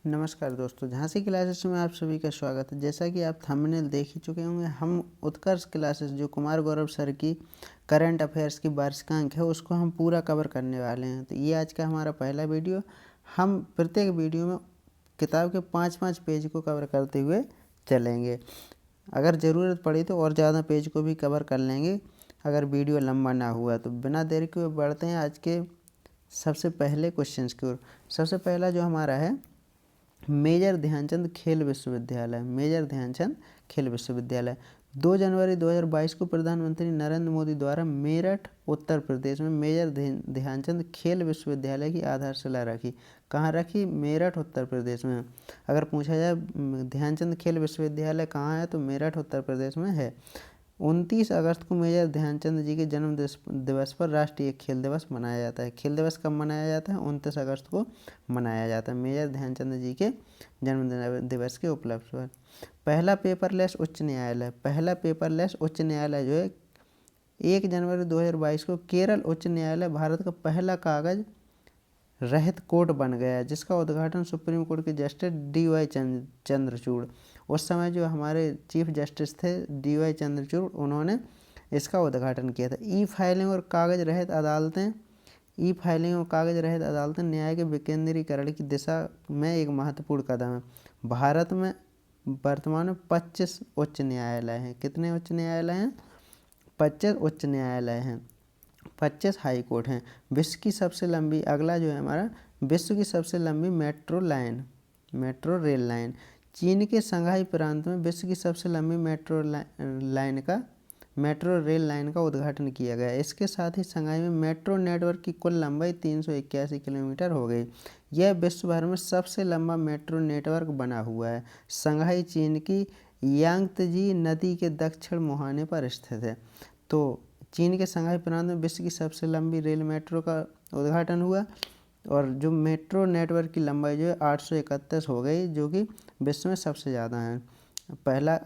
नमस्कार दोस्तों, झांसी क्लासेस में आप सभी का स्वागत है। जैसा कि आप थंबनेल देख ही चुके होंगे, हम उत्कर्ष क्लासेस जो कुमार गौरव सर की करंट अफेयर्स की वार्षिकांक है उसको हम पूरा कवर करने वाले हैं। तो ये आज का हमारा पहला वीडियो। हम प्रत्येक वीडियो में किताब के 5-5 पेज को कवर करते हुए चलेंगे। अगर ज़रूरत पड़ी तो और ज़्यादा पेज को भी कवर कर लेंगे अगर वीडियो लंबा ना हुआ तो। बिना देरी के बढ़ते हैं आज के सबसे पहले क्वेश्चंस की ओर। सबसे पहला जो हमारा है, मेजर ध्यानचंद खेल विश्वविद्यालय। मेजर ध्यानचंद खेल विश्वविद्यालय 2 जनवरी 2022 को प्रधानमंत्री नरेंद्र मोदी द्वारा मेरठ उत्तर प्रदेश में मेजर ध्यानचंद खेल विश्वविद्यालय की आधारशिला रखी। कहाँ रखी? मेरठ उत्तर प्रदेश में। अगर पूछा जाए ध्यानचंद खेल विश्वविद्यालय कहाँ है तो मेरठ उत्तर प्रदेश में है। 29 अगस्त को मेजर ध्यानचंद जी के जन्म दिवस पर राष्ट्रीय खेल दिवस मनाया जाता है। खेल दिवस कब मनाया जाता है? 29 अगस्त को मनाया जाता है मेजर ध्यानचंद जी के जन्म दिवस के उपलक्ष्य पर। पहला पेपरलेस उच्च न्यायालय। पहला पेपरलेस उच्च न्यायालय जो है 1 जनवरी 2022 को केरल उच्च न्यायालय भारत का पहला कागज रहित कोर्ट बन गया, जिसका उद्घाटन सुप्रीम कोर्ट के जस्टिस DY चंद्रचूड़, उस समय जो हमारे चीफ जस्टिस थे DY चंद्रचूड़, उन्होंने इसका उद्घाटन किया था। ई फाइलिंग और कागज रहित अदालतें न्याय के विकेंद्रीकरण की दिशा में एक महत्वपूर्ण कदम है। भारत में वर्तमान में 25 उच्च न्यायालय हैं। कितने उच्च न्यायालय हैं? 25 उच्च न्यायालय हैं, 25 हाई कोर्ट हैं। विश्व की सबसे लंबी, अगला जो है हमारा, विश्व की सबसे लंबी मेट्रो रेल लाइन। चीन के संघाई प्रांत में विश्व की सबसे लंबी मेट्रो रेल लाइन का उद्घाटन किया गया। इसके साथ ही संघाई में मेट्रो नेटवर्क की कुल लंबाई 381 किलोमीटर हो गई। यह विश्व भर में सबसे लंबा मेट्रो नेटवर्क बना हुआ है। संघाई चीन की यांगत्जी नदी के दक्षिण मुहाने पर स्थित है। तो चीन के संघाई प्रांत में विश्व की सबसे लंबी रेल मेट्रो का उद्घाटन हुआ और जो मेट्रो नेटवर्क की लंबाई जो है 831 हो गई, जो कि विश्व में सबसे ज़्यादा है।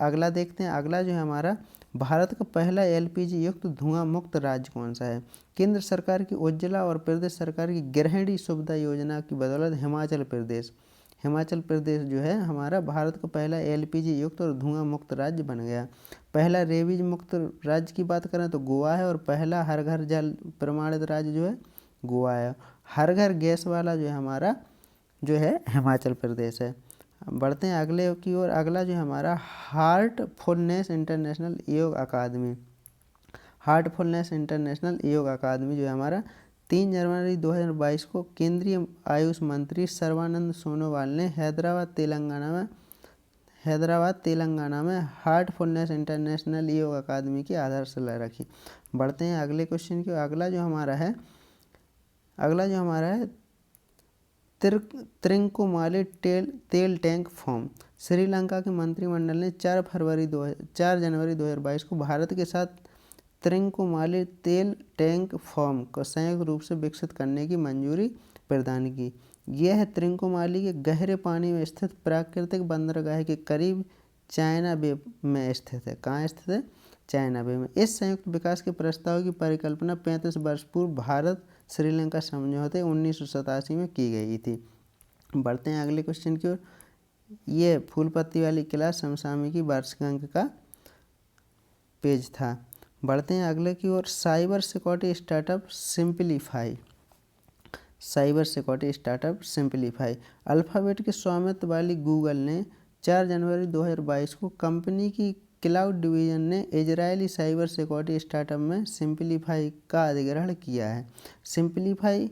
अगला देखते हैं। अगला जो है हमारा, भारत का पहला LPG युक्त धुआं मुक्त राज्य कौन सा है? केंद्र सरकार की उज्ज्वला और प्रदेश सरकार की गृहिणी सुविधा योजना की बदौलत हिमाचल प्रदेश जो है हमारा भारत का पहला LPG युक्त और धुआं मुक्त राज्य बन गया। पहला रेबीज मुक्त राज्य की बात करें तो गोवा है, और पहला हर घर जल प्रमाणित राज्य जो है गोवा है। हर घर गैस वाला जो है हमारा जो है हिमाचल प्रदेश है। बढ़ते हैं अगले की ओर। अगला जो है हमारा, हार्टफुलनेस इंटरनेशनल योग अकादमी जो है हमारा 3 जनवरी 2022 को केंद्रीय आयुष मंत्री सर्बानंद सोनोवाल ने हैदराबाद तेलंगाना में हार्टफुलनेस इंटरनेशनल योग अकादमी की आधारशिला रखी। बढ़ते हैं अगले क्वेश्चन की। अगला जो हमारा है त्रिंकोमाली तेल टैंक फॉर्म। श्रीलंका के मंत्रिमंडल ने 4 जनवरी 2022 को भारत के साथ त्रिंकोमाली तेल टैंक फॉर्म को संयुक्त रूप से विकसित करने की मंजूरी प्रदान की। यह त्रिंकोमाली के गहरे पानी में स्थित प्राकृतिक बंदरगाह के करीब चाइना बे में स्थित है। कहाँ स्थित है? चाइना बे में। इस संयुक्त विकास के प्रस्ताव की परिकल्पना 35 वर्ष पूर्व भारत श्रीलंका समझौते 1987 में की गई थी। बढ़ते हैं अगले क्वेश्चन की ओर। ये फूलपत्ती वाली क्लास समसामयिकी वार्षिकांक का पेज था। बढ़ते हैं अगले की ओर। Cyber security startup simplify. Alphabet के स्वामित्व वाली गूगल ने 4 जनवरी 2022 को कंपनी की क्लाउड डिवीजन ने इजरायली साइबर सिक्योरिटी स्टार्टअप में सिंप्लीफाई का अधिग्रहण किया है। सिंप्लीफाई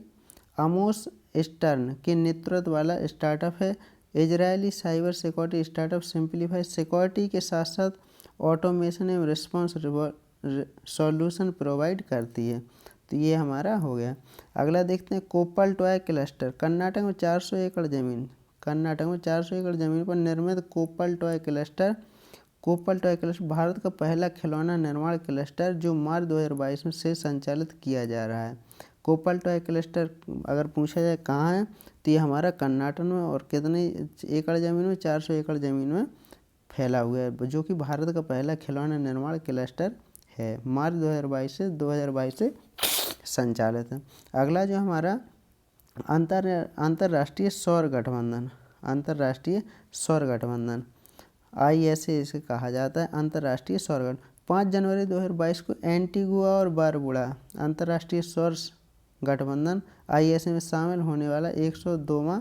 आमोस स्टर्न के नेतृत्व वाला स्टार्टअप है। Israeli cyber security startup simplify security के साथ साथ ऑटोमेशन एवं रिस्पॉन्स सॉल्यूशन प्रोवाइड करती है। तो ये हमारा हो गया। अगला देखते हैं, कोप्पल टॉय क्लस्टर। कर्नाटक में 400 एकड़ जमीन पर निर्मित कोप्पल टॉय क्लस्टर भारत का पहला खिलौना निर्माण क्लस्टर जो मार्च 2022 में से संचालित किया जा रहा है। कोप्पल टॉय क्लस्टर अगर पूछा जाए कहाँ है तो ये हमारा कर्नाटक में, और कितने एकड़ ज़मीन में? 400 एकड़ ज़मीन में फैला हुआ है, जो कि भारत का पहला खिलौना निर्माण क्लस्टर है। मार्च 2022 से संचालित है। अगला जो हमारा, अंतर्राष्ट्रीय सौर गठबंधन। अंतर्राष्ट्रीय सौर गठबंधन, ISA इसे कहा जाता है, अंतर्राष्ट्रीय सौर गठबंधन। 5 जनवरी 2022 को एंटीगुआ और बारबुडा अंतर्राष्ट्रीय सौर गठबंधन ISA में शामिल होने वाला 102वां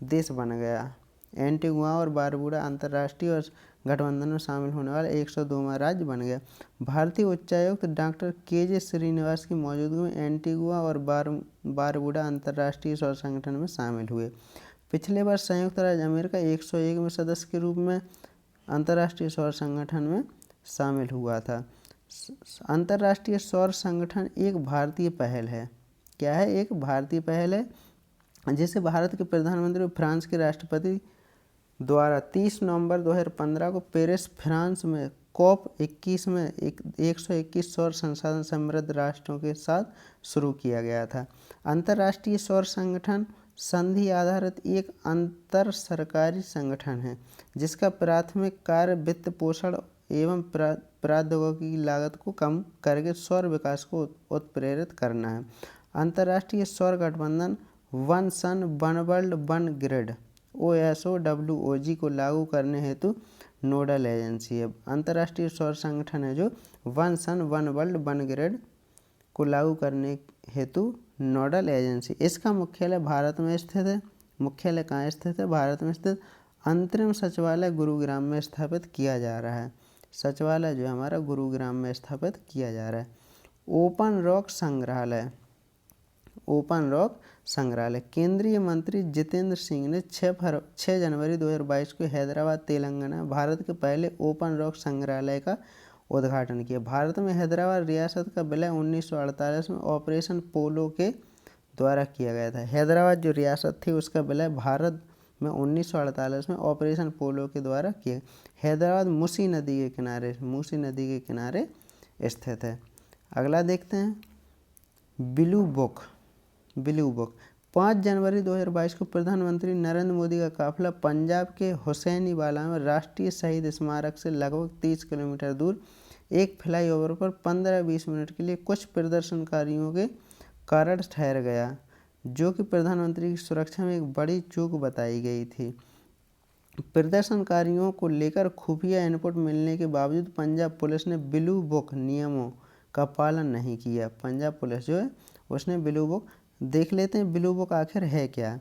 देश बन गया। एंटीगुआ और बारबुडा अंतर्राष्ट्रीय और गठबंधन में शामिल होने वाला 102वां राज्य बन गया। भारतीय उच्चायुक्त डॉक्टर KJ श्रीनिवास की मौजूदगी में एंटीगुआ और बारबुडा अंतर्राष्ट्रीय सौर संगठन में शामिल हुए। पिछले वर्ष संयुक्त राज्य अमेरिका 101वें सदस्य के रूप में अंतर्राष्ट्रीय सौर संगठन में शामिल हुआ था। अंतर्राष्ट्रीय सौर संगठन एक भारतीय पहल है। क्या है? एक भारतीय पहल है जिसे भारत के प्रधानमंत्री और फ्रांस के राष्ट्रपति द्वारा 30 नवंबर 2015 को पेरिस फ्रांस में COP21 में 121 सौर संसाधन समृद्ध राष्ट्रों के साथ शुरू किया गया था। अंतर्राष्ट्रीय सौर संगठन संधि आधारित एक अंतर सरकारी संगठन है जिसका प्राथमिक कार्य वित्त पोषण एवं प्रौद्योगिकी की लागत को कम करके सौर विकास को उत्प्रेरित करना है। अंतर्राष्ट्रीय सौर गठबंधन one sun one world one grid OSOWOG को लागू करने हेतु नोडल एजेंसी है। अंतर्राष्ट्रीय सौर संगठन है जो one sun one world one grid को लागू करने हेतु नोडल एजेंसी। इसका मुख्यालय भारत में स्थित है। मुख्यालय कहाँ स्थित है? भारत में स्थित। अंतरिम सचिवालय गुरुग्राम में स्थापित किया जा रहा है। सचिवालय जो हमारा गुरुग्राम में स्थापित किया जा रहा है। ओपन रॉक संग्रहालय, ओपन रॉक संग्रहालय केंद्रीय मंत्री जितेंद्र सिंह ने 6 जनवरी 2022 को हैदराबाद तेलंगाना भारत के पहले ओपन रॉक संग्रहालय का उद्घाटन किया। भारत में हैदराबाद रियासत का विलय 1948 में ऑपरेशन पोलो के द्वारा किया गया था। हैदराबाद जो रियासत थी उसका विलय भारत में 1948 में ऑपरेशन पोलो के द्वारा किया। हैदराबाद मूसी नदी के किनारे स्थित है। अगला देखते हैं ब्लू बुक। 5 जनवरी 2022 को प्रधानमंत्री नरेंद्र मोदी का काफिला पंजाब के हुसैनीवाला में राष्ट्रीय शहीद स्मारक से लगभग 30 किलोमीटर दूर एक फ्लाईओवर पर 15-20 मिनट के लिए कुछ प्रदर्शनकारियों के कारण ठहर गया, जो कि प्रधानमंत्री की सुरक्षा में एक बड़ी चूक बताई गई थी। प्रदर्शनकारियों को लेकर खुफिया इनपुट मिलने के बावजूद पंजाब पुलिस ने ब्लू बुक नियमों का पालन नहीं किया। पंजाब पुलिस जो है उसने ब्लू बुक, देख लेते हैं ब्लू बुक आखिर है क्या।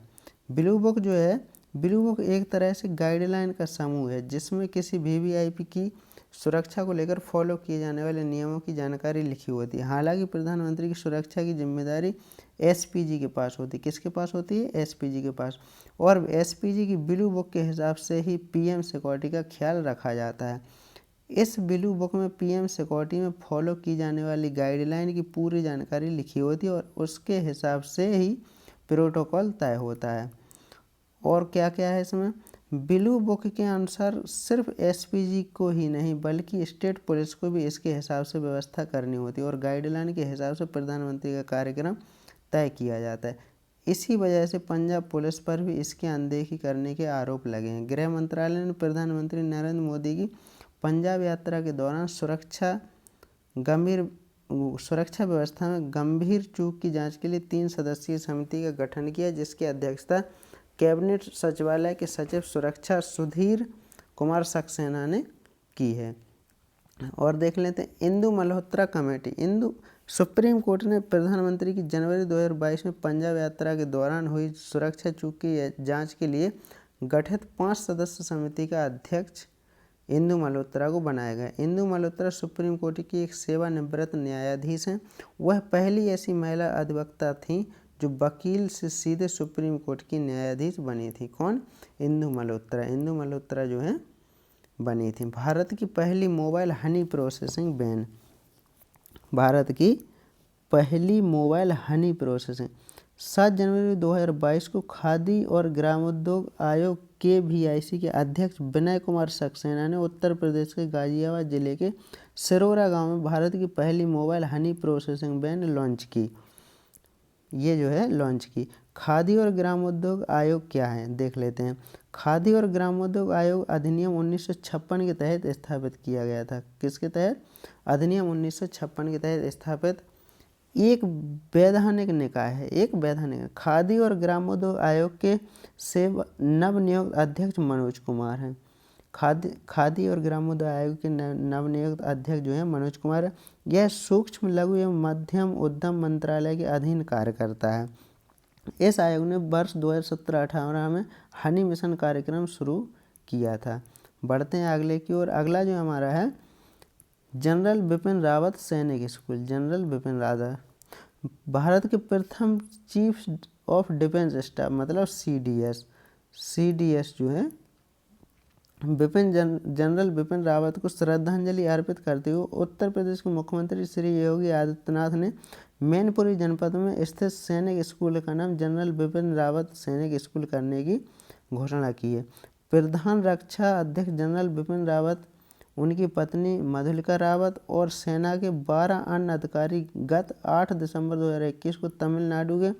ब्लू बुक जो है, ब्लू बुक एक तरह से गाइडलाइन का समूह है जिसमें किसी VVIP की सुरक्षा को लेकर फॉलो किए जाने वाले नियमों की जानकारी लिखी होती है। हालांकि प्रधानमंत्री की सुरक्षा की जिम्मेदारी SPG के पास होती है। किसके पास होती है? SPG के पास। और SPG की ब्लू बुक के हिसाब से ही PM सिक्योरिटी का ख्याल रखा जाता है। इस ब्लू बुक में PM सिक्योरिटी में फॉलो की जाने वाली गाइडलाइन की पूरी जानकारी लिखी होती है और उसके हिसाब से ही प्रोटोकॉल तय होता है। और क्या क्या है इसमें? ब्लू बुक के अनुसार सिर्फ SPG को ही नहीं बल्कि स्टेट पुलिस को भी इसके हिसाब से व्यवस्था करनी होती है और गाइडलाइन के हिसाब से प्रधानमंत्री का कार्यक्रम तय किया जाता है। इसी वजह से पंजाब पुलिस पर भी इसकी अनदेखी करने के आरोप लगे हैं। गृह मंत्रालय ने प्रधानमंत्री नरेंद्र मोदी की पंजाब यात्रा के दौरान सुरक्षा व्यवस्था में गंभीर चूक की जांच के लिए 3 सदस्यीय समिति का गठन किया, जिसकी अध्यक्षता कैबिनेट सचिवालय के सचिव सुरक्षा सुधीर कुमार सक्सेना ने की है। और देख लेते हैं Indu Malhotra committee. Supreme court ने प्रधानमंत्री की जनवरी 2022 में पंजाब यात्रा के दौरान हुई सुरक्षा चूक की जांच के लिए गठित 5 सदस्य समिति का अध्यक्ष इंदु मल्होत्रा को बनाया गया। इंदु मल्होत्रा सुप्रीम कोर्ट की एक सेवानिवृत्त न्यायाधीश हैं। वह पहली ऐसी महिला अधिवक्ता थीं जो वकील से सीधे सुप्रीम कोर्ट की न्यायाधीश बनी थी। कौन? इंदु मल्होत्रा। इंदु मल्होत्रा जो है बनी थी। भारत की पहली mobile honey processing van. Bharat की पहली मोबाइल हनी प्रोसेसिंग 7 जनवरी 2022 को खादी और ग्रामोद्योग आयोग KVIC के अध्यक्ष विनय कुमार सक्सेना ने उत्तर प्रदेश के गाजियाबाद जिले के सिरोरा गांव में भारत की पहली mobile honey processing van launch की। ये जो है लॉन्च की। खादी और ग्रामोद्योग आयोग क्या है देख लेते हैं। खादी और ग्रामोद्योग आयोग अधिनियम 1956 के तहत स्थापित किया गया था। किसके तहत? अधिनियम 1956 के तहत स्थापित एक वैधानिक निकाय है, एक वैधानिक। खादी और ग्रामोद्योग आयोग के नवनियुक्त अध्यक्ष मनोज कुमार हैं। खादी और ग्रामोद्योग आयोग के नवनियुक्त अध्यक्ष जो है मनोज कुमार है। यह सूक्ष्म लघु एवं मध्यम उद्यम मंत्रालय के अधीन कार्य करता है। इस आयोग ने वर्ष 2017-18 में हनी मिशन कार्यक्रम शुरू किया था। बढ़ते हैं अगले की ओर। अगला जो हमारा है जनरल बिपिन रावत सैनिक स्कूल। जनरल बिपिन रावत भारत के प्रथम चीफ ऑफ डिफेंस स्टाफ मतलब सीडीएस जो है जनरल बिपिन रावत को श्रद्धांजलि अर्पित करते हुए उत्तर प्रदेश के मुख्यमंत्री श्री योगी आदित्यनाथ ने मैनपुरी जनपद में स्थित सैनिक स्कूल का नाम जनरल बिपिन रावत सैनिक स्कूल करने की घोषणा की है। प्रधान रक्षा अध्यक्ष जनरल बिपिन रावत, उनकी पत्नी मधुलिका रावत और सेना के 12 अन्य अधिकारी गत 8 दिसंबर 2021 को तमिलनाडु के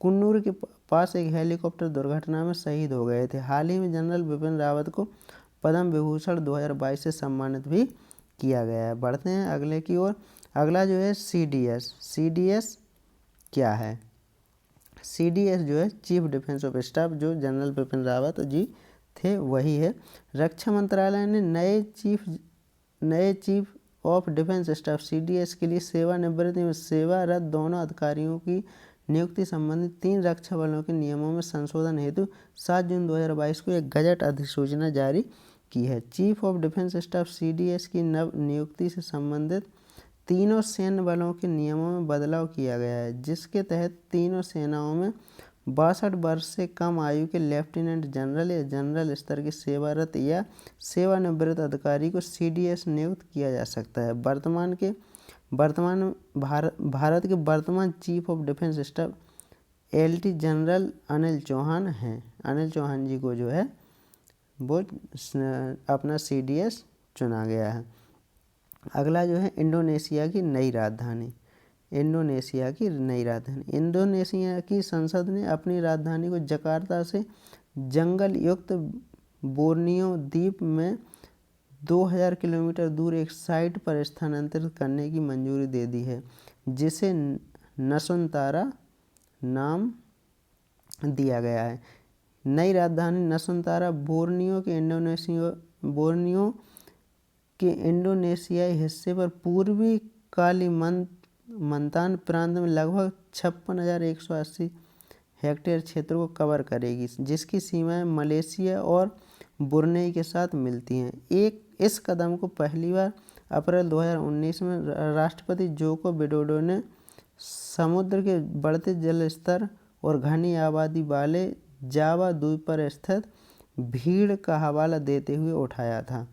कुन्नूर के पास एक हेलीकॉप्टर दुर्घटना में शहीद हो गए थे। हाल ही में जनरल बिपिन रावत को पद्म विभूषण 2022 से सम्मानित भी किया गया है। बढ़ते हैं अगले की ओर। अगला जो है सीडीएस क्या है? सीडीएस जो है चीफ डिफेंस ऑफ स्टाफ, जो जनरल बिपिन रावत जी थे वही है। रक्षा मंत्रालय ने नए chief of defence staff CDS के लिए सेवानिवृत्त एवं सेवारत दोनों अधिकारियों की नियुक्ति संबंधी 3 रक्षा बलों के नियमों में संशोधन हेतु 7 जून 2022 को एक गजट अधिसूचना जारी की है। Chief of defence staff CDS की नव नियुक्ति से संबंधित तीनों सैन्य बलों के नियमों में बदलाव किया गया है, जिसके तहत तीनों सेनाओं में 62 वर्ष से कम आयु के लेफ्टिनेंट जनरल या जनरल स्तर के सेवारत या सेवानिवृत्त अधिकारी को सीडीएस नियुक्त किया जा सकता है। भारत के वर्तमान chief of defence staff LT general Anil Chauhan हैं। अनिल चौहान जी को जो है वो अपना सीडीएस चुना गया है। अगला जो है इंडोनेशिया की नई राजधानी। इंडोनेशिया की संसद ने अपनी राजधानी को जकार्ता से जंगल युक्त बोर्नियो द्वीप में 2000 किलोमीटर दूर एक साइट पर स्थानांतरित करने की मंजूरी दे दी है, जिसे नसुंतारा नाम दिया गया है। नई राजधानी नसुंतारा बोर्नियो के इंडोनेशियाई हिस्से पर पूर्वी कालीमंतान प्रांत में लगभग 56,180 हेक्टेयर क्षेत्र को कवर करेगी, जिसकी सीमाएं मलेशिया और ब्रुनेई के साथ मिलती हैं। इस कदम को पहली बार अप्रैल 2019 में राष्ट्रपति जोको विडोडो ने समुद्र के बढ़ते जल स्तर और घनी आबादी वाले जावा द्वीप पर स्थित भीड़ का हवाला देते हुए उठाया था।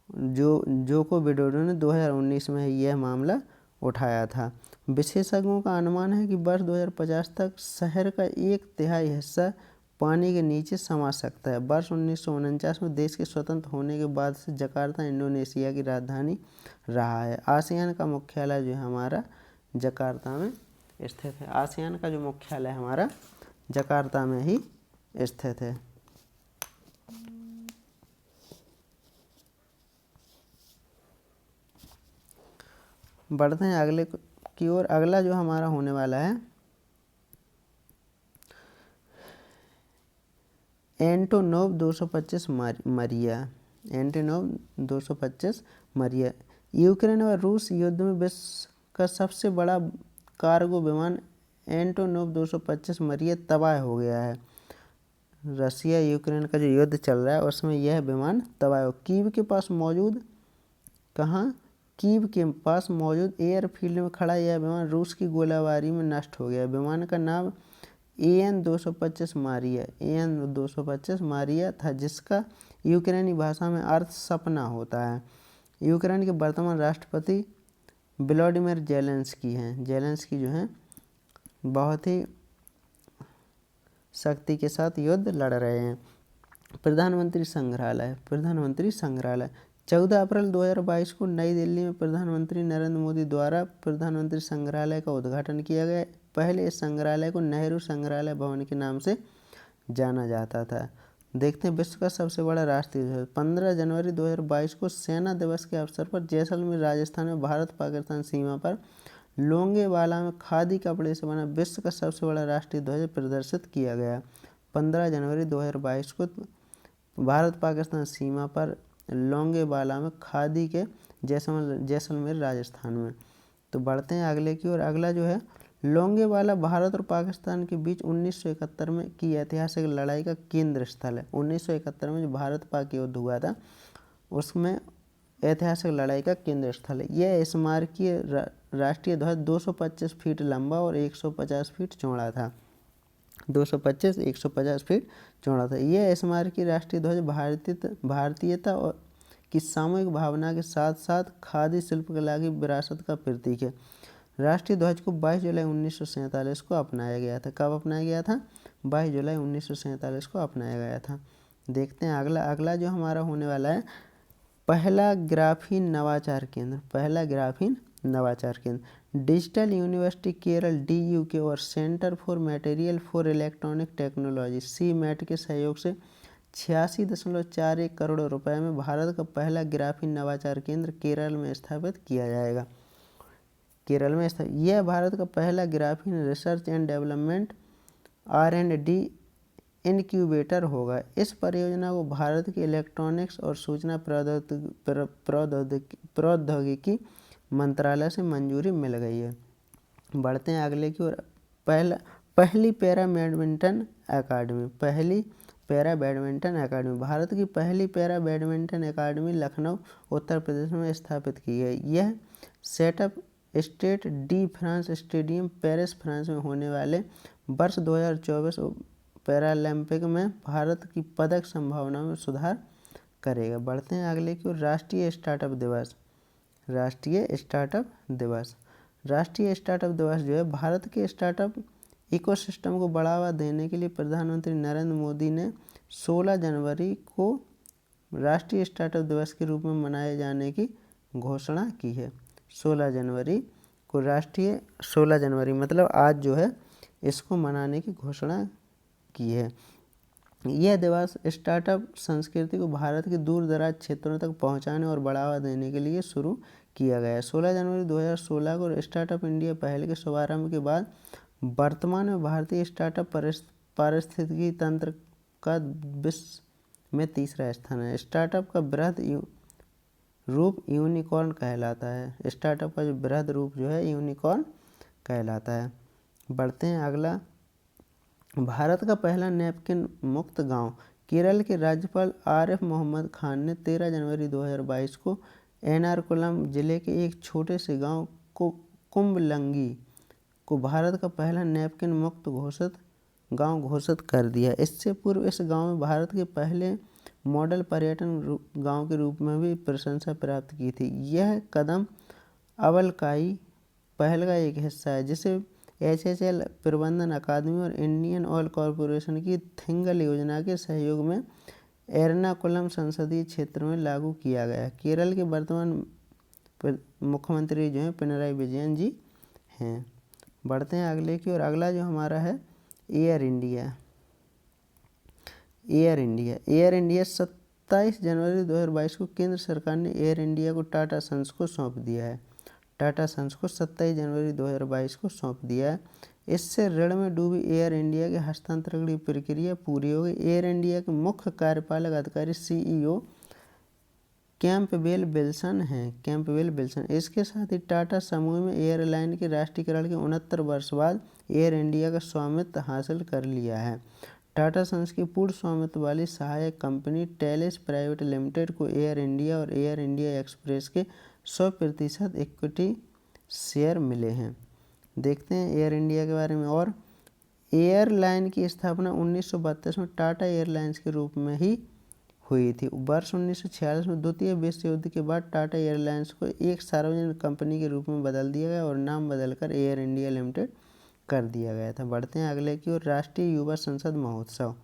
जोको विडोडो ने 2019 में यह मामला उठाया था। विशेषज्ञों का अनुमान है कि वर्ष 2050 तक शहर का 1/3 हिस्सा पानी के नीचे समा सकता है। वर्ष 1949 में देश के स्वतंत्र होने के बाद से जकार्ता इंडोनेशिया की राजधानी रहा है। आसियान का मुख्यालय जो है हमारा जकार्ता में स्थित है। आसियान का जो मुख्यालय हमारा जकार्ता में ही स्थित है। बढ़ते हैं अगले की ओर। अगला जो हमारा होने वाला है एंटोनोव 225 मरिया। यूक्रेन और रूस युद्ध में विश्व का सबसे बड़ा कार्गो विमान एंटोनोव 225 मरिया तबाह हो गया है। रसिया यूक्रेन का जो युद्ध चल रहा है उसमें यह विमान तबाह हो। कीव के पास मौजूद एयरफील्ड में खड़ा यह विमान रूस की गोलाबारी में नष्ट हो गया। विमान का नाम AN-225 मारिया था, जिसका यूक्रेनी भाषा में अर्थ सपना होता है। यूक्रेन के वर्तमान राष्ट्रपति व्लादिमीर जेलेंस्की जो हैं बहुत ही शक्ति के साथ युद्ध लड़ रहे हैं। प्रधानमंत्री संग्रहालय 14 अप्रैल 2022 को नई दिल्ली में प्रधानमंत्री नरेंद्र मोदी द्वारा प्रधानमंत्री संग्रहालय का उद्घाटन किया गया। पहले इस संग्रहालय को नेहरू संग्रहालय भवन के नाम से जाना जाता था। देखते हैं विश्व का सबसे बड़ा राष्ट्रीय ध्वज। 15 जनवरी 2022 को सेना दिवस के अवसर पर जैसलमेर राजस्थान में भारत पाकिस्तान सीमा पर लोंगेवाला में खादी कपड़े से बना विश्व का सबसे बड़ा राष्ट्रीय ध्वज प्रदर्शित किया गया। 15 जनवरी 2022 को भारत पाकिस्तान सीमा पर लोंगेवाला में खादी के जैसलमेर राजस्थान में। तो बढ़ते हैं अगले की ओर। अगला जो है लोंगेवाला भारत और पाकिस्तान के बीच 1971 में की ऐतिहासिक लड़ाई का केंद्र स्थल है। 1971 में जो भारत पाक युद्ध हुआ था उसमें ऐतिहासिक लड़ाई का केंद्र स्थल है। यह स्मारकीय राष्ट्रीय ध्वज 225 फीट लंबा और 150 फीट चौड़ा था। 225-150 फीट चौड़ा था। यह स्मारकीय राष्ट्रीय ध्वज भारतीयता और की सामूहिक भावना के साथ साथ खादी शिल्पकला की विरासत का प्रतीक है। राष्ट्रीय ध्वज को 22 जुलाई 1947 को अपनाया गया था। कब अपनाया गया था? 22 जुलाई 1947 को अपनाया गया था। देखते हैं अगला जो हमारा होने वाला है पहला ग्राफीन नवाचार केंद्र। पहला ग्राफीन नवाचार केंद्र डिजिटल यूनिवर्सिटी केरल DUK और centre for material for electronic technology CMAT के सहयोग से 86.41 करोड़ रुपए में भारत का पहला ग्राफीन नवाचार केंद्र केरल में स्थापित किया जाएगा। केरल में यह भारत का पहला graphene research and development R&D incubator होगा। इस परियोजना को भारत की इलेक्ट्रॉनिक्स और सूचना प्रौद्योगिकी मंत्रालय से मंजूरी मिल गई है। बढ़ते हैं अगले की ओर। पहली पैरा बैडमिंटन अकादमी भारत की पहली पैरा बैडमिंटन अकादमी लखनऊ उत्तर प्रदेश में स्थापित की है। यह setup Stade de France stadium Paris France में होने वाले वर्ष 2024 पैरालंपिक में भारत की पदक संभावना में सुधार करेगा। बढ़ते हैं अगले की ओर। राष्ट्रीय स्टार्टअप दिवस जो है भारत के स्टार्टअप इकोसिस्टम को बढ़ावा देने के लिए प्रधानमंत्री नरेंद्र मोदी ने 16 जनवरी को राष्ट्रीय स्टार्टअप दिवस के रूप में मनाए जाने की घोषणा की है। 16 जनवरी मतलब आज जो है इसको मनाने की घोषणा की है। यह दिवस स्टार्टअप संस्कृति को भारत के दूर दराज क्षेत्रों तक पहुंचाने और बढ़ावा देने के लिए शुरू किया गया है। 16 जनवरी 2016 को स्टार्टअप इंडिया पहल के शुभारंभ के बाद वर्तमान में भारतीय स्टार्टअप पारिस्थितिकी तंत्र का विश्व में तीसरा स्थान है। स्टार्टअप का बृहद रूप यूनिकॉर्न कहलाता है। स्टार्टअप का जो बृहद रूप जो है यूनिकॉर्न कहलाता है। बढ़ते हैं अगला। भारत का पहला नैपकिन मुक्त गांव। केरल के राज्यपाल आरिफ मोहम्मद खान ने 13 जनवरी 2022 को एर्नाकुलम जिले के एक छोटे से गांव को कुंभलंगी को भारत का पहला नैपकिन मुक्त गांव घोषित कर दिया। इससे पूर्व इस गांव में भारत के पहले मॉडल पर्यटन गांव के रूप में भी प्रशंसा प्राप्त की थी। यह कदम अवलकाई पहल का एक हिस्सा है जिसे HHL प्रबंधन अकादमी और इंडियन ऑयल कॉरपोरेशन की थिंगल योजना के सहयोग में एर्नाकुलम संसदीय क्षेत्र में लागू किया गया। केरल के वर्तमान मुख्यमंत्री जो हैं पिनराई विजयन जी हैं। बढ़ते हैं अगले की और। अगला जो हमारा है एयर इंडिया 27 जनवरी 2022 को केंद्र सरकार ने एयर इंडिया को टाटा सन्स को सौंप दिया है। 27 जनवरी 2022 को सौंप दिया है। इससे ऋण में डूबी एयर इंडिया के हस्तांतरण की प्रक्रिया पूरी हो गई। एयर इंडिया के मुख्य कार्यपालक अधिकारी CEO कैंपबेल विल्सन हैं। इसके साथ ही टाटा समूह में एयरलाइन के राष्ट्रीयकरण के 69 वर्ष बाद एयर इंडिया का स्वामित्व हासिल कर लिया है। टाटा सन्स की पूर्ण स्वामित्व वाली सहायक कंपनी टेलिस प्राइवेट लिमिटेड को एयर इंडिया और एयर इंडिया एक्सप्रेस के 100% इक्विटी शेयर मिले हैं। देखते हैं एयर इंडिया के बारे में। और एयरलाइन की स्थापना 1932 में टाटा एयरलाइंस के रूप में ही हुई थी। वर्ष 1946 में द्वितीय विश्व युद्ध के बाद टाटा एयरलाइंस को एक सार्वजनिक कंपनी के रूप में बदल दिया गया और नाम बदलकर एयर इंडिया लिमिटेड कर दिया गया था। बढ़ते हैं अगले की ओर। राष्ट्रीय युवा संसद महोत्सव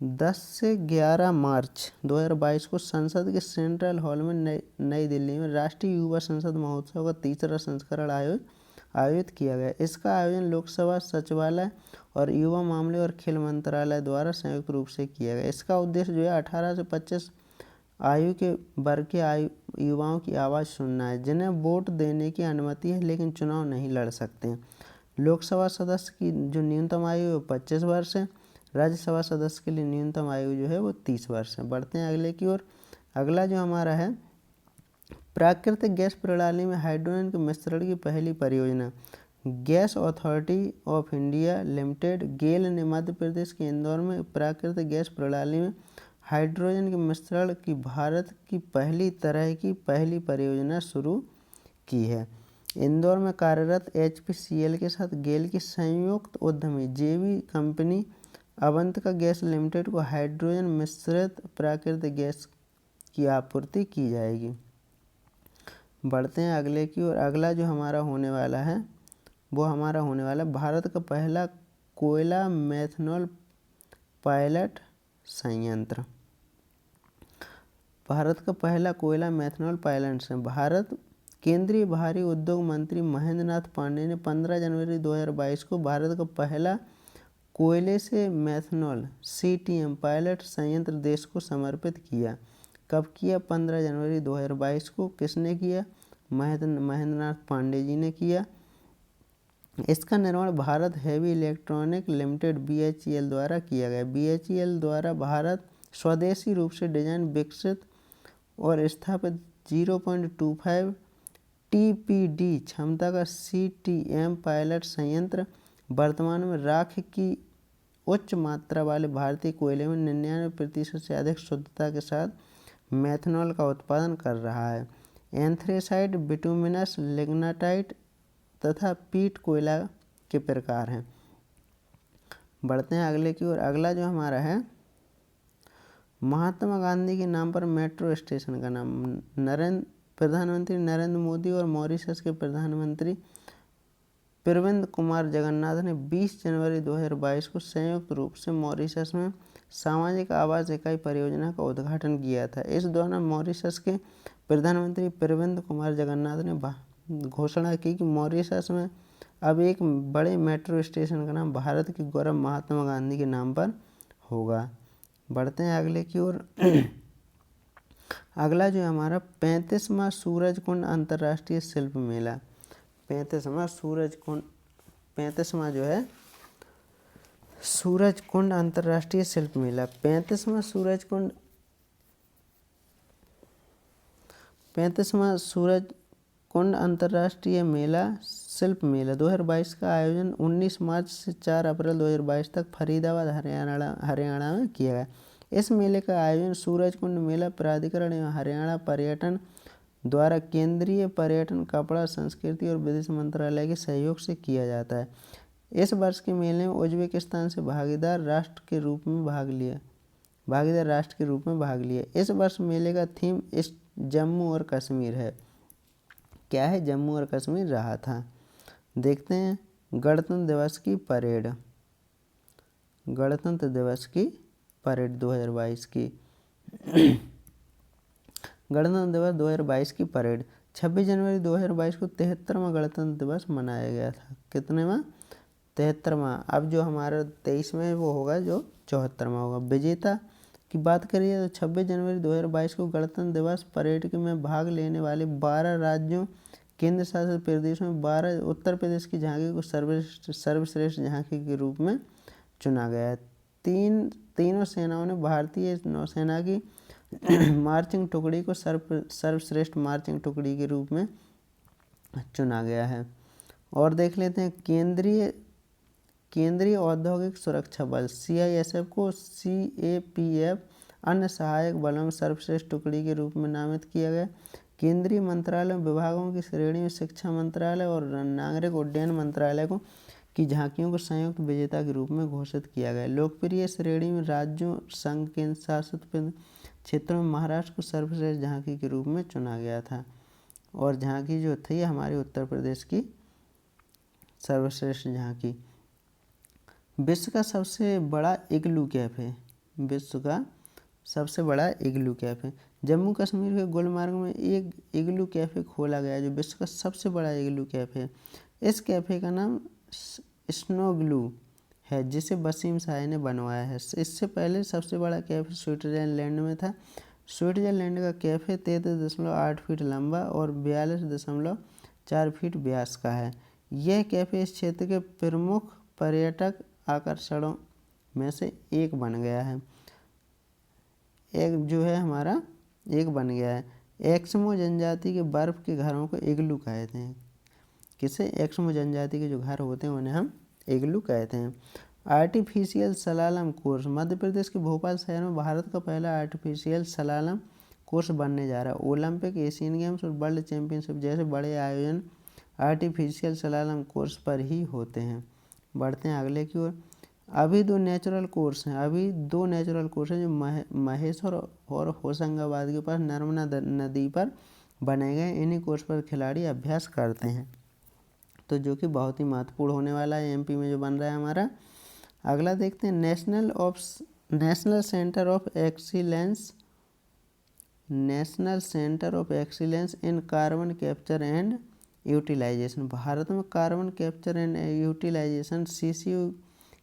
10 से 11 मार्च 2022 को संसद के सेंट्रल हॉल में नई दिल्ली में राष्ट्रीय युवा संसद महोत्सव का तीसरा संस्करण आयोजित किया गया। इसका आयोजन लोकसभा सचिवालय और युवा मामले और खेल मंत्रालय द्वारा संयुक्त रूप से किया गया। इसका उद्देश्य जो है 18 से 25 आयु के वर्ग के युवाओं की आवाज़ सुनना है, जिन्हें वोट देने की अनुमति है लेकिन चुनाव नहीं लड़ सकते हैं। लोकसभा सदस्य की जो न्यूनतम आयु है वो 25 वर्ष है। राज्यसभा सदस्य के लिए न्यूनतम आयु जो है वो 30 वर्ष है। बढ़ते हैं अगले की ओर। अगला जो हमारा है, प्राकृतिक गैस प्रणाली में हाइड्रोजन के मिश्रण की पहली परियोजना। Gas authority of India limited GAIL ने मध्य प्रदेश के इंदौर में प्राकृतिक गैस प्रणाली में हाइड्रोजन के मिश्रण की भारत की पहली तरह की पहली परियोजना शुरू की है। इंदौर में कार्यरत HPCL के साथ गेल की संयुक्त उद्यमी जेवी कंपनी अवंतिका गैस लिमिटेड को हाइड्रोजन मिश्रित प्राकृतिक गैस की आपूर्ति की जाएगी। बढ़ते हैं अगले की ओर। अगला जो हमारा होने वाला है वो हमारा होने वाला भारत का पहला कोयला मेथनॉल पायलट संयंत्र। भारत का पहला कोयला मेथनॉल पायलट से भारत केंद्रीय भारी उद्योग मंत्री महेंद्र नाथ पांडे ने 15 जनवरी 2022 को भारत का पहला कोयले से मेथनॉल CTM पायलट संयंत्र देश को समर्पित किया। कब किया? 15 जनवरी 2022 को। किसने किया? महेंद्र नाथ पांडे जी ने किया। इसका निर्माण Bharat heavy electronic limited BHEL द्वारा किया गया। BHEL द्वारा भारत स्वदेशी रूप से डिजाइन विकसित और स्थापित 0.25 TPD क्षमता का CTM पायलट संयंत्र वर्तमान में राख की उच्च मात्रा वाले भारतीय कोयले में 99% से अधिक शुद्धता के साथ मेथनॉल का उत्पादन कर रहा है। एंथ्रेसाइट, बिटुमिनस, लिग्नाटाइट तथा पीट कोयला के प्रकार हैं। बढ़ते हैं अगले की ओर। अगला जो हमारा है, महात्मा गांधी के नाम पर मेट्रो स्टेशन का नाम। प्रधानमंत्री नरेंद्र मोदी और मॉरिशस के प्रधानमंत्री प्रविंद कुमार जगन्नाथ ने 20 जनवरी 2022 को संयुक्त रूप से मॉरिशस में सामाजिक आवास इकाई परियोजना का उद्घाटन किया था। इस दौरान मॉरिशस के प्रधानमंत्री प्रविंद कुमार जगन्नाथ ने घोषणा की कि मॉरिशस में अब एक बड़े मेट्रो स्टेशन का नाम भारत के गौरव महात्मा गांधी के नाम पर होगा। बढ़ते हैं अगले की ओर। अगला जो हमारा 35वां सूरजकुंड अंतर्राष्ट्रीय शिल्प मेला। 35वां जो है सूरजकुंड अंतर्राष्ट्रीय शिल्प मेला। 35वां सूरजकुंड अंतर्राष्ट्रीय मेला शिल्प मेला 2022 का आयोजन 19 मार्च से 4 अप्रैल 2022 तक फरीदाबाद हरियाणा में किया गया। इस मेले का आयोजन सूरजकुंड मेला प्राधिकरण एवं हरियाणा पर्यटन द्वारा केंद्रीय पर्यटन, कपड़ा, संस्कृति और विदेश मंत्रालय के सहयोग से किया जाता है। इस वर्ष के मेले में उज्बेकिस्तान से भागीदार राष्ट्र के रूप में भाग लिया। इस वर्ष मेले का थीम जम्मू और कश्मीर है। क्या है? जम्मू और कश्मीर रहा था। देखते हैं गणतंत्र दिवस की परेड। गणतंत्र दिवस की परेड 2022 की गणतंत्र दिवस 2022 की परेड 26 जनवरी 2022 को 73वां गणतंत्र दिवस मनाया गया था। कितनेवां? 73वां। अब जो हमारा 23 में वो होगा जो 74वां होगा। विजेता की बात करिए तो 26 जनवरी 2022 को गणतंत्र दिवस परेड में भाग लेने वाले 12 राज्यों, केंद्र शासित प्रदेशों में 12 उत्तर प्रदेश की झांकी को सर्वश्रेष्ठ झांकी के रूप में चुना गया है। तीनों सेनाओं ने भारतीय नौसेना की मार्चिंग टुकड़ी को सर्वश्रेष्ठ मार्चिंग टुकड़ी के रूप में चुना गया है। और देख लेते हैं केंद्रीय औद्योगिक सुरक्षा बल CISF को CAPF अन्य सहायक बलों में सर्वश्रेष्ठ टुकड़ी के रूप में नामित किया गया। केंद्रीय मंत्रालय विभागों की श्रेणी में शिक्षा मंत्रालय और नागरिक उड्डयन मंत्रालय की झांकियों को संयुक्त विजेता के रूप में घोषित किया गया। लोकप्रिय श्रेणी में राज्यों, संघ केंद्र शासित क्षेत्रों में महाराष्ट्र को सर्वश्रेष्ठ झांकी के रूप में चुना गया था। और झांकी जो थी हमारे उत्तर प्रदेश की सर्वश्रेष्ठ झांकी। विश्व का सबसे बड़ा इग्लू कैफे विश्व का सबसे बड़ा इग्लू कैफ़े। जम्मू कश्मीर के गुलमर्ग में एक इग्लू कैफ़े खोला गया जो विश्व का सबसे बड़ा इग्लू कैफ़े है। इस कैफ़े का नाम स्नोग्लू है जिसे वसीम शाह ने बनवाया है। इससे पहले सबसे बड़ा कैफ़े स्विट्ज़रलैंड में था। स्विट्ज़रलैंड का कैफ़े 33.8 फीट लंबा और 42.4 फीट व्यास का है। यह कैफ़े इस क्षेत्र के प्रमुख पर्यटक आकर्षणों में से एक बन गया है। एक बन गया है। एस्किमो जनजाति के बर्फ़ के घरों को इग्लू कहते हैं। किसे? एस्किमो जनजाति के जो घर होते हैं उन्हें हम इग्लू कहते हैं। Artificial slalom course. Madhya Pradesh के भोपाल शहर में भारत का पहला आर्टिफिशियल स्लालम कोर्स बनने जा रहा है। ओलंपिक, एशियन गेम्स और वर्ल्ड चैंपियनशिप जैसे बड़े आयोजन आर्टिफिशियल स्लालम कोर्स पर ही होते हैं। बढ़ते हैं अगले की ओर। अभी दो नेचुरल कोर्स हैं जो महेश्वर और होशंगाबाद के पास नर्मदा नदी पर बने गए। इन्हीं कोर्स पर खिलाड़ी अभ्यास करते हैं, तो जो कि बहुत ही महत्वपूर्ण होने वाला है एमपी में जो बन रहा है हमारा। अगला देखते हैं national centre of excellence in carbon capture and utilisation. Bharat में carbon capture and utilisation CCU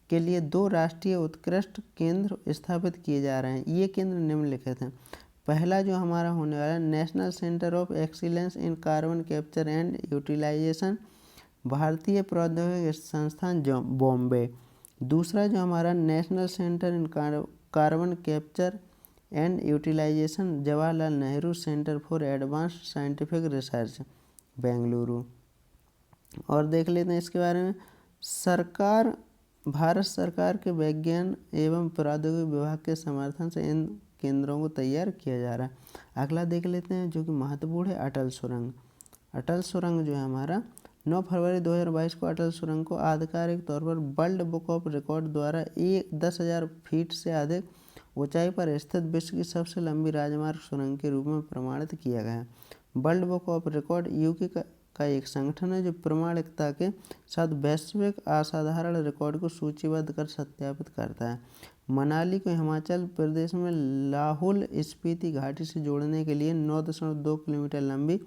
के लिए 2 राष्ट्रीय उत्कृष्ट केंद्र स्थापित किए जा रहे हैं। ये केंद्र निम्नलिखित हैं। पहला जो हमारा होने वाला है national centre of excellence in carbon capture and utilisation, भारतीय प्रौद्योगिकी संस्थान बॉम्बे। दूसरा जो हमारा national centre in carbon capture and utilisation, Jawaharlal Nehru centre for advanced scientific research, Bengaluru. और देख लेते हैं इसके बारे में। भारत सरकार के विज्ञान एवं प्रौद्योगिकी विभाग के समर्थन से इन केंद्रों को तैयार किया जा रहा है। अगला देख लेते हैं जो कि महत्वपूर्ण है अटल सुरंग। अटल सुरंग जो है हमारा 9 फरवरी 2022 को अटल सुरंग को आधिकारिक तौर पर वर्ल्ड बुक ऑफ रिकॉर्ड द्वारा 10,000 फीट से अधिक ऊंचाई पर स्थित विश्व की सबसे लंबी राजमार्ग सुरंग के रूप में प्रमाणित किया गया है। World book of record UK का एक संगठन है जो प्रमाणिकता के साथ वैश्विक असाधारण रिकॉर्ड को सूचीबद्ध कर सत्यापित करता है। मनाली को हिमाचल प्रदेश में लाहौल स्पीति घाटी से जोड़ने के लिए 9.2 किलोमीटर लंबी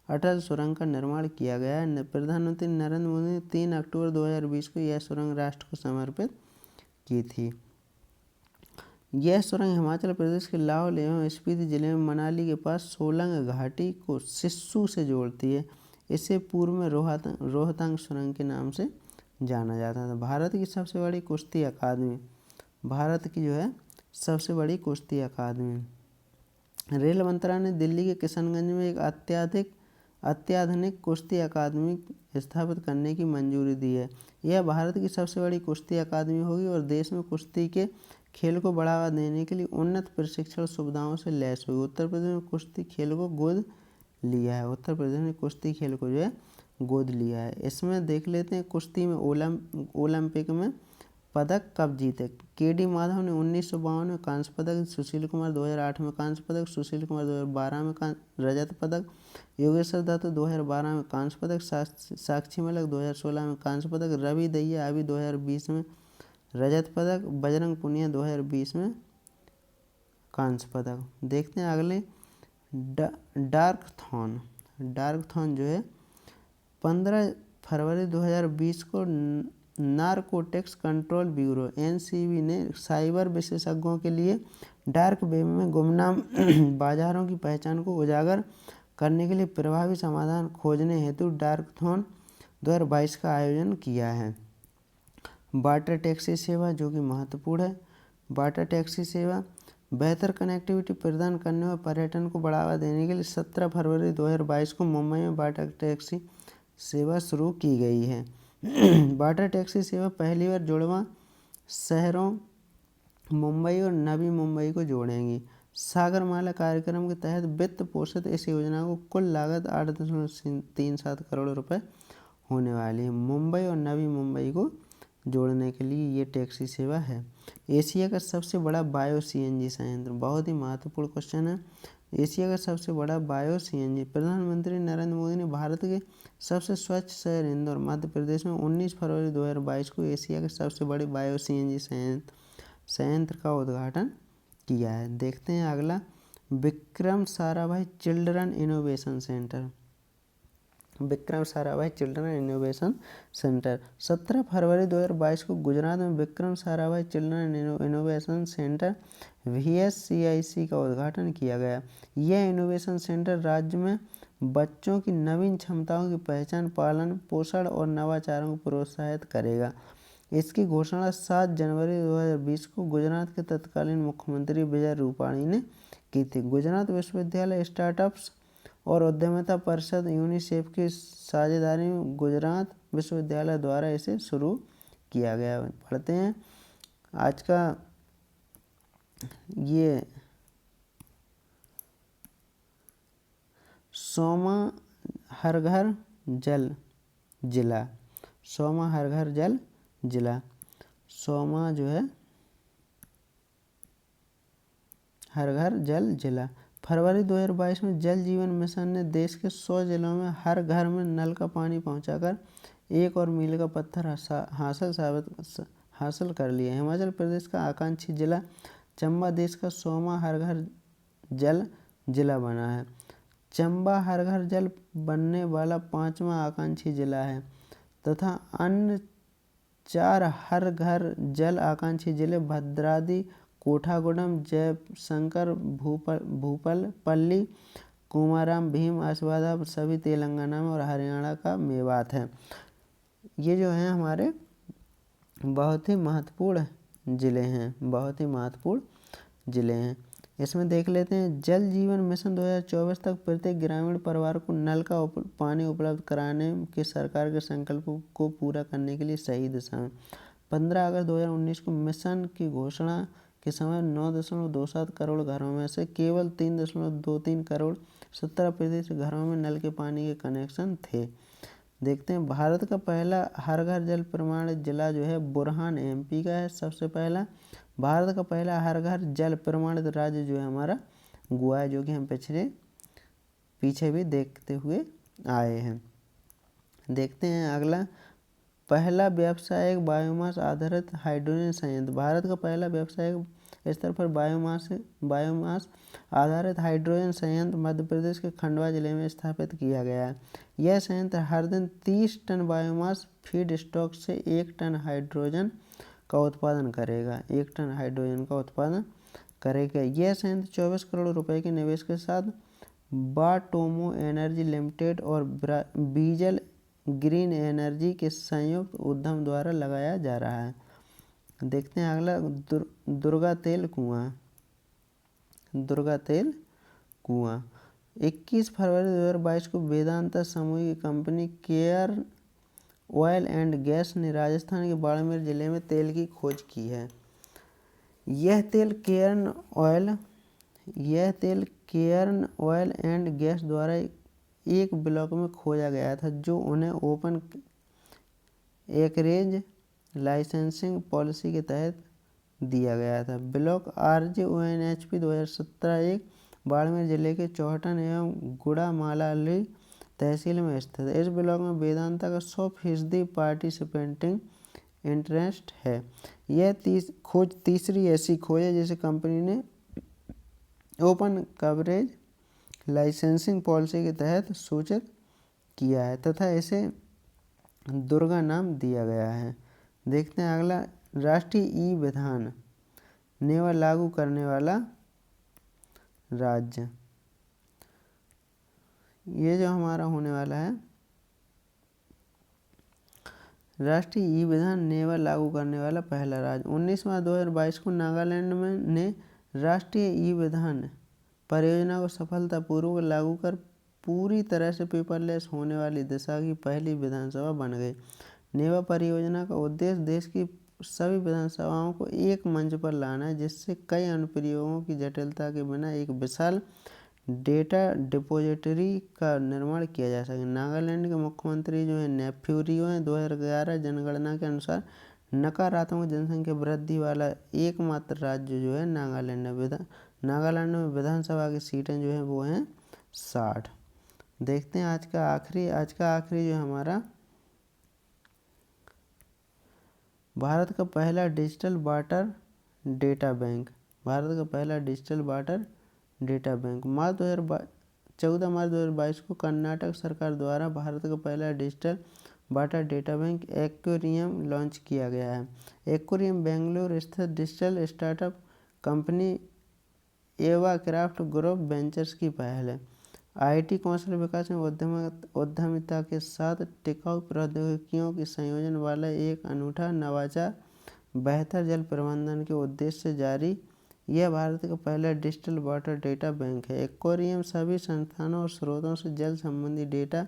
अटल सुरंग का निर्माण किया गया है। प्रधानमंत्री नरेंद्र मोदी ने 3 अक्टूबर 2020 को यह सुरंग राष्ट्र को समर्पित की थी। यह सुरंग हिमाचल प्रदेश के लाहौल एवं स्पीति जिले में मनाली के पास सोलंग घाटी को सिस्सू से जोड़ती है। इसे पूर्व में रोहतांग सुरंग के नाम से जाना जाता था। भारत की सबसे बड़ी कुश्ती अकादमी, भारत की जो है सबसे बड़ी कुश्ती अकादमी। रेल मंत्रालय ने दिल्ली के किशनगंज में एक अत्याधुनिक कुश्ती अकादमी स्थापित करने की मंजूरी दी है। यह भारत की सबसे बड़ी कुश्ती अकादमी होगी और देश में कुश्ती के खेल को बढ़ावा देने के लिए उन्नत प्रशिक्षण सुविधाओं से लैस होगी। उत्तर प्रदेश में कुश्ती खेल को गोद लिया है। उत्तर प्रदेश ने कुश्ती खेल को जो है गोद लिया है। इसमें देख लेते हैं कुश्ती में ओलंपिक में पदक कब जीते। केडी माधव ने 1952 में कांस्य पदक, सुशील कुमार 2008 में कांस्य पदक, सुशील कुमार 2012 में रजत पदक, योगेश्वर दत्त 2012 में कांस्य पदक, साक्षी मलिक 2016 में कांस्य पदक, रवि दहिया अभी 2020 में रजत पदक, बजरंग पुनिया 2020 में कांस्य पदक। देखते हैं अगले डार्कथॉन जो है 15 फरवरी 2020 को नारकोटिक्स कंट्रोल ब्यूरो NCB ने साइबर विशेषज्ञों के लिए डार्क वेब में गुमनाम बाजारों की पहचान को उजागर करने के लिए प्रभावी समाधान खोजने हेतु डार्कथॉन 2022 का आयोजन किया है। वाटर टैक्सी सेवा जो कि महत्वपूर्ण है। वाटर टैक्सी सेवा बेहतर कनेक्टिविटी प्रदान करने और पर्यटन को बढ़ावा देने के लिए 17 फरवरी 2022 को मुंबई में वाटर टैक्सी सेवा शुरू की गई है। वाटर टैक्सी सेवा पहली बार जुड़वां शहरों मुंबई और नवी मुंबई को जोड़ेंगी। सागरमाला कार्यक्रम के तहत वित्त पोषित इस योजना को कुल लागत 8.37 करोड़ रुपए होने वाली है। मुंबई और नवी मुंबई को जोड़ने के लिए ये टैक्सी सेवा है। एशिया का सबसे बड़ा बायो CNG संयंत्र, बहुत ही महत्वपूर्ण क्वेश्चन है। एशिया का सबसे बड़ा बायो CNG। प्रधानमंत्री नरेंद्र मोदी ने भारत के सबसे स्वच्छ शहर इंदौर मध्य प्रदेश में 19 फरवरी 2022 को एशिया के सबसे बड़े बायो CNG संयंत्र संयंत्र का उद्घाटन किया है। देखते हैं अगला, Vikram Sarabhai children innovation centre. Vikram Sarabhai children innovation centre 17 फरवरी 2022 को गुजरात में Vikram Sarabhai children innovation centre VSCIC का उद्घाटन किया गया। यह इनोवेशन सेंटर राज्य में बच्चों की नवीन क्षमताओं की पहचान, पालन पोषण और नवाचारों को प्रोत्साहित करेगा। इसकी घोषणा 7 जनवरी 2020 को गुजरात के तत्कालीन मुख्यमंत्री विजय रूपाणी ने की थी। गुजरात विश्वविद्यालय स्टार्टअप्स और उद्यमिता परिषद यूनिसेफ की साझेदारी में गुजरात विश्वविद्यालय द्वारा इसे शुरू किया गया। पढ़ते हैं आज का ये 100वां हर घर जल जिला, 100वां हर घर जल जिला, 100वां जो है हर घर जल जिला। फरवरी 2022 में जल जीवन मिशन ने देश के 100 जिलों में हर घर में नल का पानी पहुंचाकर 1 और मील का पत्थर हासिल कर लिया। हिमाचल प्रदेश का आकांक्षी जिला चंबा देश का 100वां हर घर जल जिला बना है। चंबा हर घर जल बनने वाला 5वां आकांक्षी जिला है तथा अन्य 4 हर घर जल आकांक्षी जिले भद्राद्री, कोठागुडम, जयशंकर भूपल्ली, कुमाराम भीम, आसिफाबाद सभी तेलंगाना में और हरियाणा का मेवात है। ये जो हैं हमारे बहुत ही महत्वपूर्ण ज़िले हैं, बहुत ही महत्वपूर्ण ज़िले हैं। इसमें देख लेते हैं, जल जीवन मिशन 2024 तक प्रत्येक ग्रामीण परिवार को नल का पानी उपलब्ध कराने के सरकार के संकल्प को पूरा करने के लिए सही दिशा में 15 अगस्त 2019 को मिशन की घोषणा के समय 9.27 करोड़ घरों में से केवल 3.23 करोड़ 17% घरों में नल के पानी के कनेक्शन थे। देखते हैं, भारत का पहला हर घर जल प्रमाणित जिला जो है बुरहान MP का है। सबसे पहला भारत का पहला हर घर जल प्रमाणित राज्य जो है हमारा गोवा है, जो कि हम पीछे भी देखते हुए आए हैं। देखते हैं अगला, पहला व्यावसायिक बायोमास आधारित हाइड्रोजन संयंत्र। भारत का पहला व्यावसायिक स्तर पर बायोमास आधारित हाइड्रोजन संयंत्र मध्य प्रदेश के खंडवा जिले में स्थापित किया गया है। यह संयंत्र हर दिन 30 टन बायोमास फीड स्टॉक से 1 टन हाइड्रोजन का उत्पादन करेगा। 1 टन हाइड्रोजन का उत्पादन करेगा। यह संयंत्र 24 करोड़ रुपए के निवेश के साथ बाटोमो एनर्जी लिमिटेड और बीजल ग्रीन एनर्जी के संयुक्त उद्यम द्वारा लगाया जा रहा है। देखते हैं अगला, दुर्गा तेल कुआं। दुर्गा तेल कुआं 21 फरवरी 2022 को वेदांता समूह की company Cairn oil and gas ने राजस्थान के बाड़मेर जिले में तेल की खोज की है। यह तेल केयर्न ऑयल एंड गैस द्वारा एक ब्लॉक में खोजा गया था, जो उन्हें ओपन एकरेज लाइसेंसिंग पॉलिसी के तहत दिया गया था। ब्लॉक RJ-ONHP 2017 एक बाड़मेर जिले के चौहटन एवं गुड़ामालाली तहसील में स्थित है। इस ब्लॉक में वेदांता का 100% पार्टिसिपेंटिंग इंटरेस्ट है। यह खोज तीसरी ऐसी खोज है जिसे कंपनी ने ओपन कवरेज लाइसेंसिंग पॉलिसी के तहत सूचित किया है तथा इसे दुर्गा नाम दिया गया है। देखते हैं अगला, राष्ट्रीय ई-विधान नेवा लागू करने वाला राज्य। ये जो हमारा होने वाला है, राष्ट्रीय ई-विधान नेवा लागू करने वाला पहला राज्य 19 मार्च 2022 को नागालैंड ने राष्ट्रीय ई-विधान परियोजना को सफलतापूर्वक लागू कर पूरी तरह से पेपरलेस होने वाली दिशा की पहली विधानसभा बन गई। नेवा परियोजना का उद्देश्य देश की सभी विधानसभाओं को एक मंच पर लाना है, जिससे कई अनुप्रयोगों की जटिलता के बिना एक विशाल डेटा डिपॉजिटरी का निर्माण किया जा सके। नागालैंड के मुख्यमंत्री जो है नेफ्यू रियो हैं। 2011 जनगणना के अनुसार नकारात्मक जनसंख्या वृद्धि वाला एकमात्र राज्य जो है नागालैंड है। नागालैंड में विधानसभा की सीटें जो हैं वो हैं 60। देखते हैं आज का आखिरी जो हमारा, भारत का पहला digital water data bank, Bharat का पहला डिजिटल वाटर डेटा बैंक। 14 मार्च 2022 को कर्नाटक सरकार द्वारा भारत का पहला digital water data bank aquarium launch किया गया है। एक्वेरियम बेंगलुरु स्थित डिजिटल स्टार्टअप कंपनी एवा क्राफ्ट ग्रुप वेंचर्स की पहल है। आईटी कौशल विकास में उद्यमिता के साथ टिकाऊ प्रौद्योगिकियों के संयोजन वाला एक अनूठा नवाचार बेहतर जल प्रबंधन के उद्देश्य से जारी यह भारत का पहला डिजिटल वाटर डेटा बैंक है। एक्वेरियम सभी संस्थानों और स्रोतों से जल संबंधी डेटा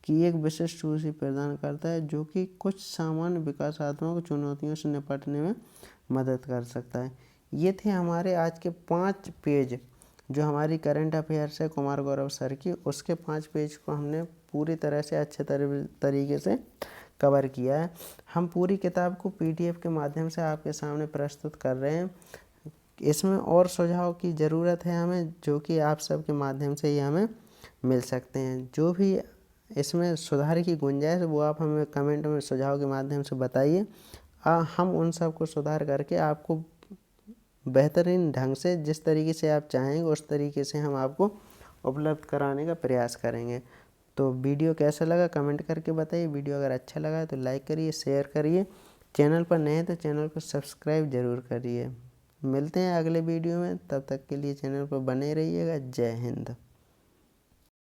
की एक विशिष्ट सूची प्रदान करता है, जो कि कुछ सामान्य विकासात्मक चुनौतियों से निपटने में मदद कर सकता है। ये थे हमारे आज के 5 पेज जो हमारी करंट अफेयर्स है कुमार गौरव सर की, उसके 5 पेज को हमने पूरी तरह से अच्छे तरीके से कवर किया है। हम पूरी किताब को पीडीएफ के माध्यम से आपके सामने प्रस्तुत कर रहे हैं। इसमें और सुझाव की ज़रूरत है हमें, जो कि आप सबके माध्यम से ही हमें मिल सकते हैं। जो भी इसमें सुधार की गुंजाइश वो आप हमें कमेंट में सुझाव के माध्यम से बताइए। हम उन सब को सुधार करके आपको बेहतरीन ढंग से जिस तरीके से आप चाहेंगे उस तरीके से हम आपको उपलब्ध कराने का प्रयास करेंगे। तो वीडियो कैसा लगा कमेंट करके बताइए। वीडियो अगर अच्छा लगा है तो लाइक करिए, शेयर करिए। चैनल पर नए हैं तो चैनल को सब्सक्राइब ज़रूर करिए। मिलते हैं अगले वीडियो में, तब तक के लिए चैनल पर बने रहिएगा। जय हिंद।